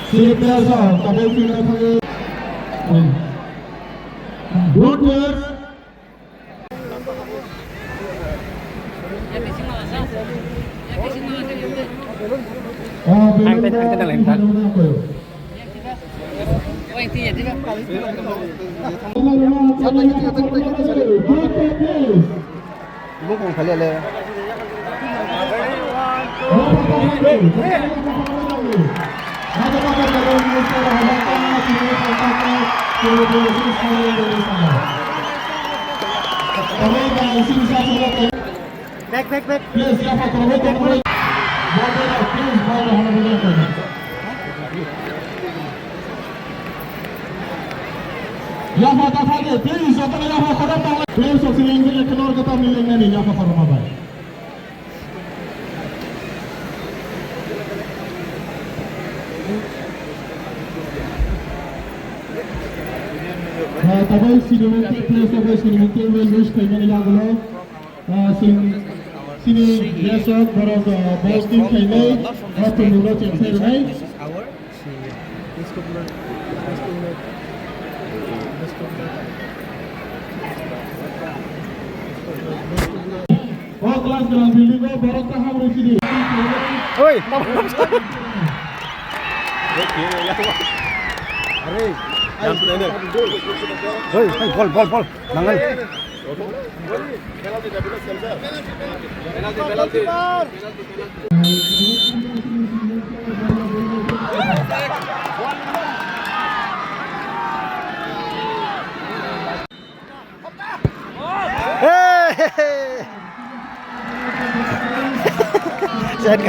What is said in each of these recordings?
Selepas tabel final kami good players. Ang tenang lempar. Oh, yang tiga juga. Bukan kali ada. Back. Yang mata fadil, please, open yang mata fadil. Please, oksigen yang keluar kita milihnya ni yang mata fadil. Tabel sinementik place of sinementik railways kailan ilagalo. Sini besok baros bus team kailan atau nura cekser naik. Oh kelas dalam building ko baros tahap residi. Oi, bol. Nangal.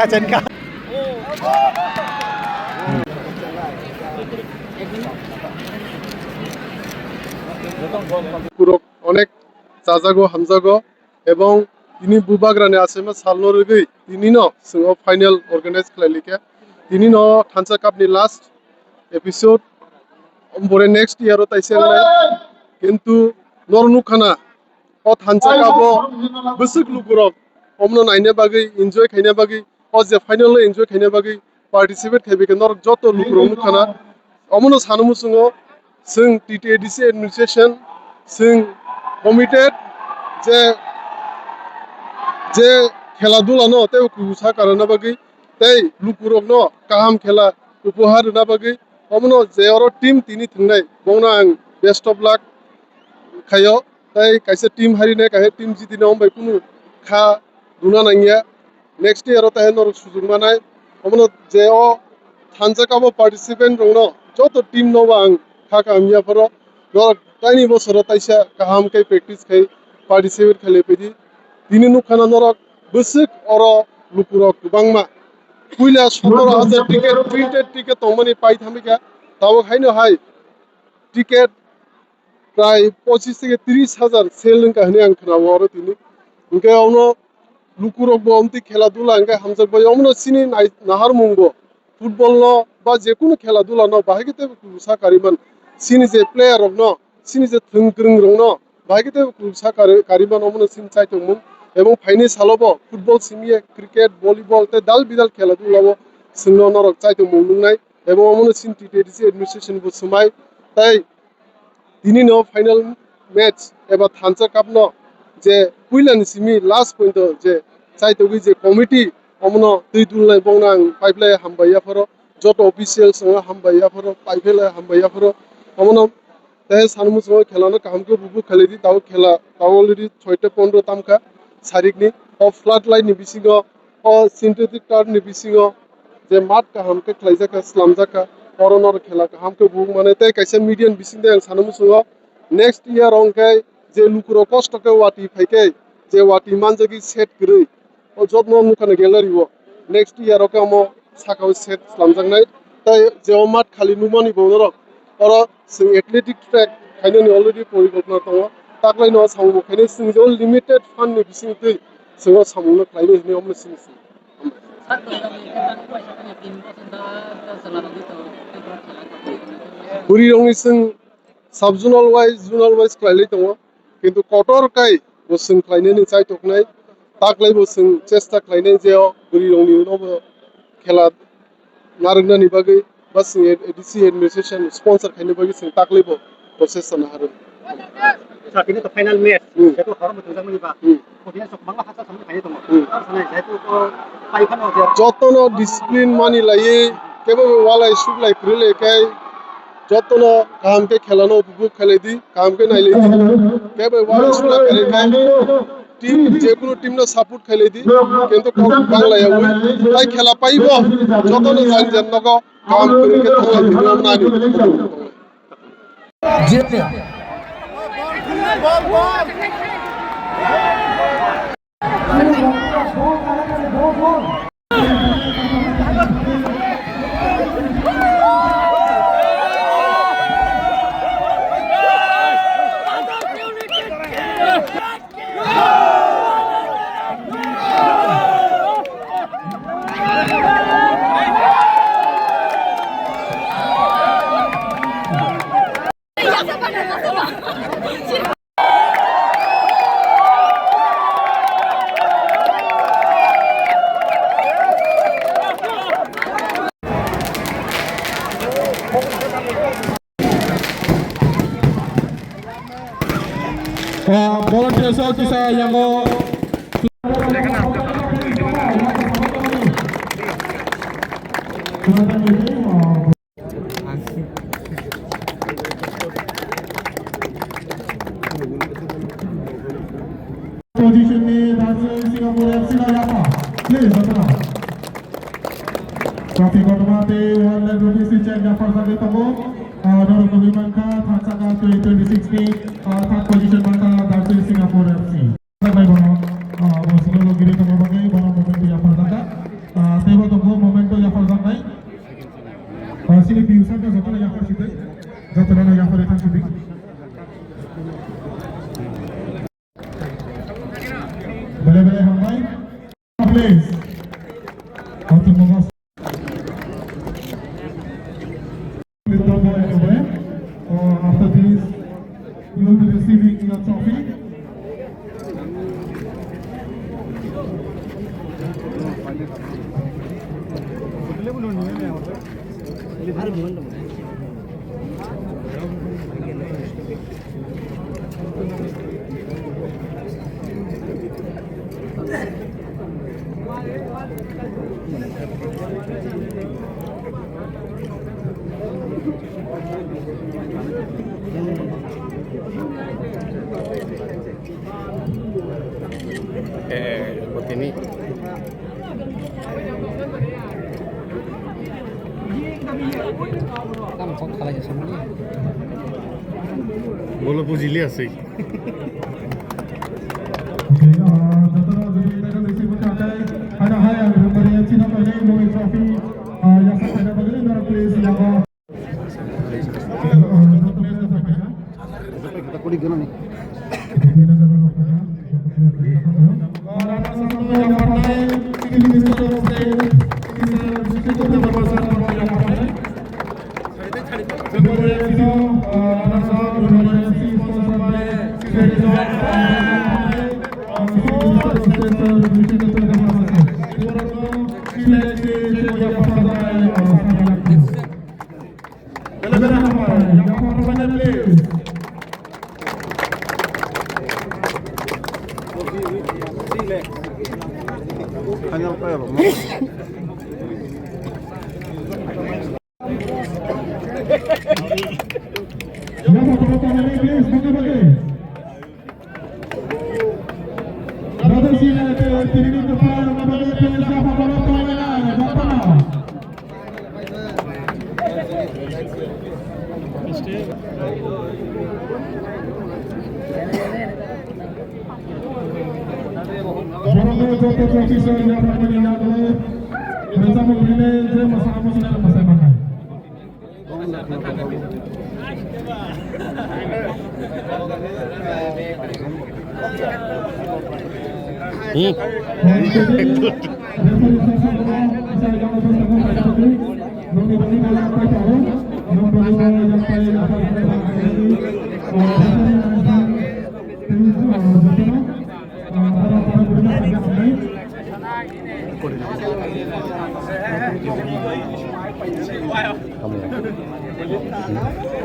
Cenka. পুরক অনেক চাজাগো হামজাগো এবং তিনি বুবাগ্রানে আছে মা সালনরগৈ তিনি ন সিংহ final organise খালাইলিকে তিনি ন থানসা কাপনি last episode বরে নেক্সট ইয়ারও তাইছে কিন্তু নরনুখানা ও থানসা কাপো বসুক লুকুরক অমন নাইনে বাগৈ এনজয় খাইনে বাগৈ ও যে ফাইনাল এনজয় খাইনে বাগৈ পার্টিসিপেট খাইবেকে নর যত লুকুরক নুখানা অমন সানমু সিংহ जों टिटिएडिसि एडमिनिस्ट्रेशन जों कमिटेड जे खेला दुला न ते कुसा करना बागै ते लुकुरक न काहाम खेला उपहार ना बागै हमनो जे और टीम तिनि थंनाय बंगना आं बेस्ट अफ लक खायो ताई काइसे टीम हारिने काहे टीम जितिना हमबाय कुनु खा दुना नांगिया नेक्स्ट ईयर ताहे नर सुजुग मानाय हमनो जे ओ थानजा काबो पार्टिसिपेंट दं न जत टीम नबा आं खाका आमियाफोरा ताइनि बोसोराव ताइसा गाहाम खाय प्रेक्टिस खाय पार्टिसिपेट खालायबायदि दिनै नुखाना नरक बोसोक अर लुकुरक गोबांमा कुइला 17,000 टिकेट प्रिंटेड टिकेट तंमानि पाइ थामिका दाव खायनो हाय टिकेट प्राय 25 থেকে 30,000 सेल लंका हने आं खोनाव आरो दिनै ओंखाय आवनो लुकुरक बो अमति खेला दुला ओंखाय हामजक बाय अमनो सिनि नाहार मुंगो फुटबल न बा जेकुनु खेला दुला न बाहायगिते कुसा कारिमान सिनि जे प्लेयार अफ न सिनि जे थंग्रं रं न बाहायगिते कुसा कारिमान अमनो सिन चाइतोंमोन एवं फाइनि सालबो फुटबल सिमिए क्रिकेट भलिबल ते दाल बिदाल खेला दुलाबो सिंनो नरक चाइतोंमोन नुनाय एवं अमनो सिन टिटिएडिसि एडमिनिस्ट्रेशन बो समाय ताई दिनै न फाइनल मैच एबा थानसा काप न जे कुइलानि सिमि लास्ट पॉइंट जे चाइतोगि जे कमिटी अमनो दै दुलनाय बंना पाइपलाय हामबायाफोर जत ऑफिशियल संग हामबायाफोर पाइपलाय हामबायाफोर अमनो ते सानमु संग खेलानो कामखौ बुबु खालिदि दाव खेला दाव अलरेडी 6-15 तामखा सारिकनि अफ फ्लाड लाइन नि बिसिङो अ सिंथेटिक कार्ड नि बिसिङो जे मात काहामके ख्लाइजाका स्लामजाका करनर खेला काहामके बुबु माने ते काइसे मीडियन बिसिंदे आं सानमु संग नेक्स्ट ईयर अंकाय जे लुकुरो कष्टके वाटी फाइके जे वाटी मानजगी सेट गरै ओ जब न मुखाने गेलारिवो नेक्स्ट ईयर ओके अमो साकाव सेट स्लामजांनाय ताय जे मात खालि नुमानि बोनर और जों एथलेटिक ट्रैक खायनो अलरेडी परिकल्पना दङ ताकलाय न सामु खायनो जों जो लिमिटेड फंड नि बिसिंथै जों सामुनो खायनो हिने अमनो सिनसि बुरी रंनि जों सब जोनल वाइज खायलै दङ किन्तु कटर काय बोसों खायनो चाइतकनाय ताकलाय बोसों चेष्टा खायनाय जे बुरी रंनि नबो खेला नारंनानि बागै बस एडीसी एडमिनिस्ट्रेशन स्पॉन्सर खाने बगी सिंग ताकलिबो process sana haru Ini tuh final match. Itu orang betul betul meniba. Kemudian sok bangla khasa sama kayak itu. Sana itu paifan aja. jotono discipline mani lai kebo wala issue lai prile kai jotono काम के खेलानो उपभोग खेले दी काम के नाइले दी kebo wala issue lai करे kai team जेकुनो team ना support खेले दी किंतु बांग्ला या हुई ताई खेला पाइबो jotono जान जन नको काम करके थाला दिनो नानी Volunteer so kisah yang mau position ni dari Singapura FC lah ya pak. Please betul. Traffic otomatis 126 check dapat sampai temu. Dorong kebimbang ka Thansaka 2026 ni third position maka dari Singapura FC. Sampai bono sebelum giri temu bagai bono momentum yang pertama. Tebo temu momentum yang pertama. Sini piusan ka jatuh yang pertama. Jatuh yang pertama. Boleh-boleh hambai. Please. Untuk mengas. After this, you will be receiving your trophy. Buat ini. Kamu kok kalah aja sama dia. Bola pujilia sih. Ada hal yang berbeda Cina pada Indomie Trophy yang saya bagi dari please yang Kita kulit gimana nih? Hanya apa ya, Bang?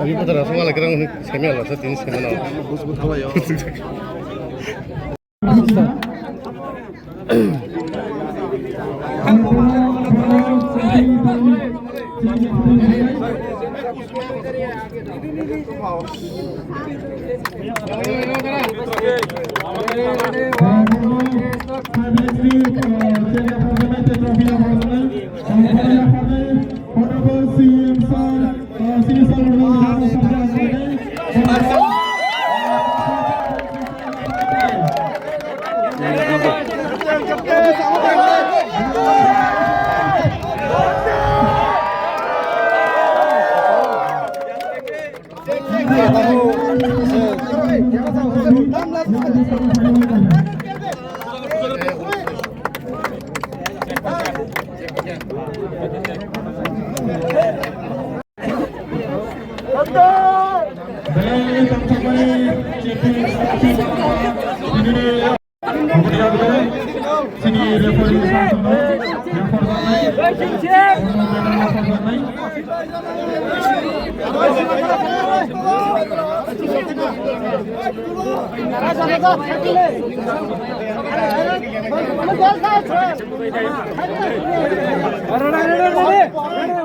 Abi putar langsung ala kerang semi ala sa tin semi na.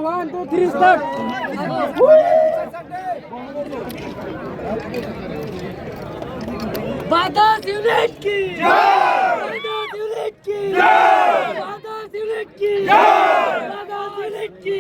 One, two, three, start. Badas unit ki Badas unit ki Badas unit ki Badas unit ki